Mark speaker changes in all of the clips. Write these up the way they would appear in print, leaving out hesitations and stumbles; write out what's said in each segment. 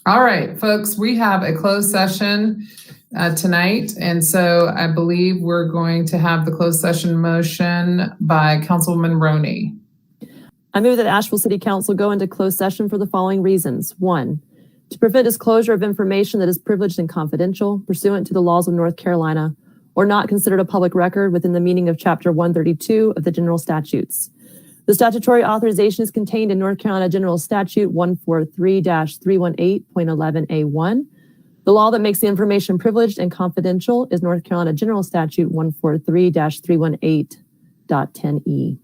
Speaker 1: All right, folks, we have a closed session tonight, and so I believe we're going to have the closed session motion by Councilwoman Roney.
Speaker 2: I move that Asheville City Council go into closed session for the following reasons. 1, to prevent disclosure of information that is privileged and confidential pursuant to the laws of North Carolina or not considered a public record within the meaning of Chapter 132 of the General Statutes. The statutory authorization is contained in North Carolina General Statute 143-318.11a1. The law that makes the information privileged and confidential is North Carolina General Statute 143-318.10e.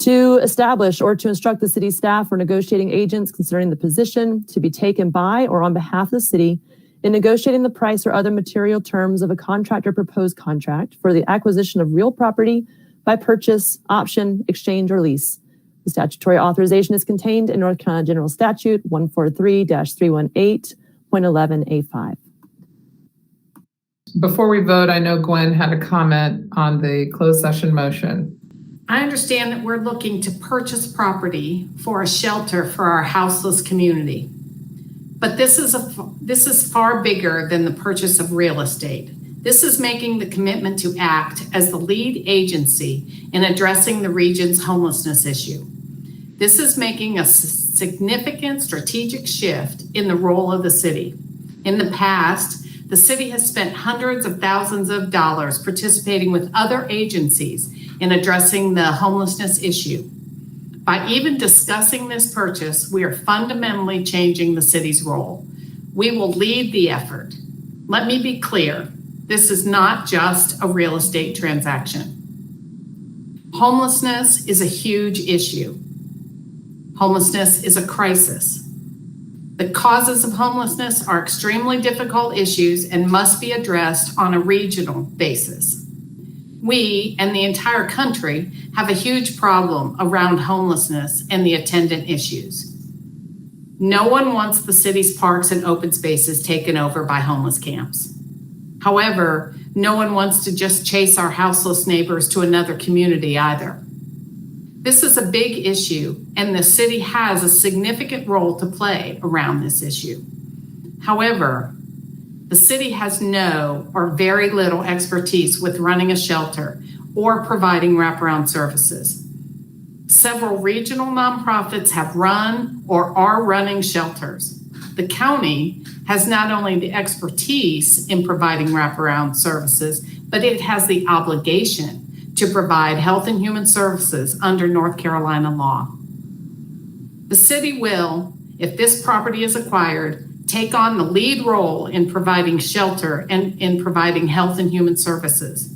Speaker 2: To establish or to instruct the city staff or negotiating agents concerning the position to be taken by or on behalf of the city in negotiating the price or other material terms of a contract or proposed contract for the acquisition of real property by purchase, option, exchange, or lease. The statutory authorization is contained in North Carolina General Statute 143-318.11a5.
Speaker 1: Before we vote, I know Gwen had a comment on the closed session motion.
Speaker 3: I understand that we're looking to purchase property for a shelter for our houseless community. But this is far bigger than the purchase of real estate. This is making the commitment to act as the lead agency in addressing the region's homelessness issue. This is making a significant strategic shift in the role of the city. In the past, the city has spent hundreds of thousands of dollars participating with other agencies in addressing the homelessness issue. By even discussing this purchase, we are fundamentally changing the city's role. We will lead the effort. Let me be clear. This is not just a real estate transaction. Homelessness is a huge issue. Homelessness is a crisis. The causes of homelessness are extremely difficult issues and must be addressed on a regional basis. We and the entire country have a huge problem around homelessness and the attendant issues. No one wants the city's parks and open spaces taken over by homeless camps. However, no one wants to just chase our houseless neighbors to another community either. This is a big issue, and the city has a significant role to play around this issue. However, the city has no or very little expertise with running a shelter or providing wraparound services. Several regional nonprofits have run or are running shelters. The county has not only the expertise in providing wraparound services, but it has the obligation to provide health and human services under North Carolina law. The city will, if this property is acquired, take on the lead role in providing shelter and in providing health and human services.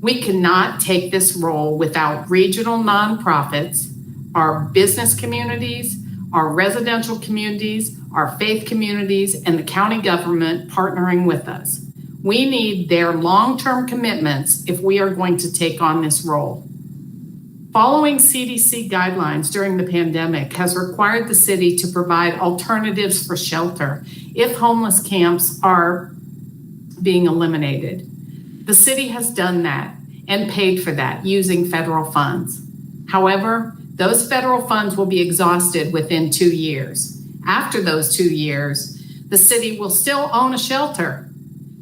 Speaker 3: We cannot take this role without regional nonprofits, our business communities, our residential communities, our faith communities, and the county government partnering with us. We need their long-term commitments if we are going to take on this role. Following CDC guidelines during the pandemic has required the city to provide alternatives for shelter if homeless camps are being eliminated. The city has done that and paid for that using federal funds. However, those federal funds will be exhausted within 2 years. After those 2 years, the city will still own a shelter.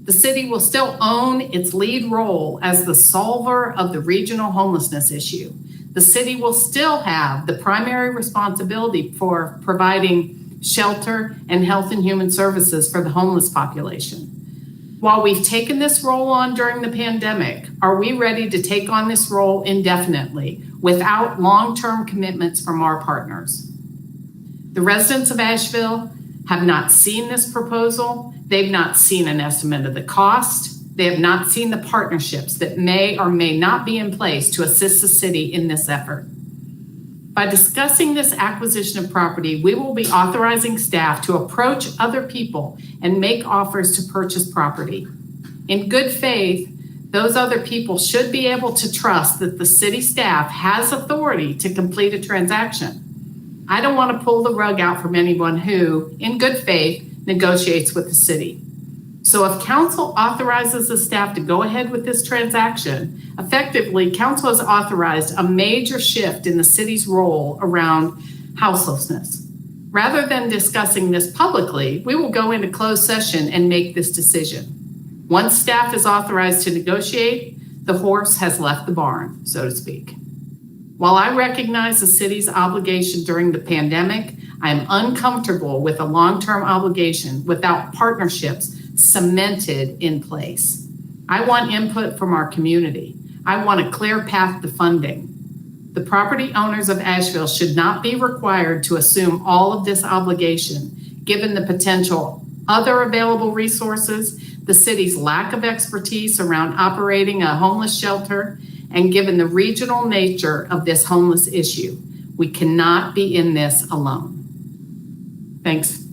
Speaker 3: The city will still own its lead role as the solver of the regional homelessness issue. The city will still have the primary responsibility for providing shelter and health and human services for the homeless population. While we've taken this role on during the pandemic, are we ready to take on this role indefinitely without long-term commitments from our partners? The residents of Asheville have not seen this proposal. They've not seen an estimate of the cost. They have not seen the partnerships that may or may not be in place to assist the city in this effort. By discussing this acquisition of property, we will be authorizing staff to approach other people and make offers to purchase property. In good faith, those other people should be able to trust that the city staff has authority to complete a transaction. I don't want to pull the rug out from anyone who, in good faith, negotiates with the city. So if council authorizes the staff to go ahead with this transaction, effectively, council has authorized a major shift in the city's role around houselessness. Rather than discussing this publicly, we will go into closed session and make this decision. Once staff is authorized to negotiate, the horse has left the barn, so to speak. While I recognize the city's obligation during the pandemic, I am uncomfortable with a long-term obligation without partnerships cemented in place. I want input from our community. I want a clear path to funding. The property owners of Asheville should not be required to assume all of this obligation, given the potential other available resources, the city's lack of expertise around operating a homeless shelter, and given the regional nature of this homeless issue. We cannot be in this alone. Thanks.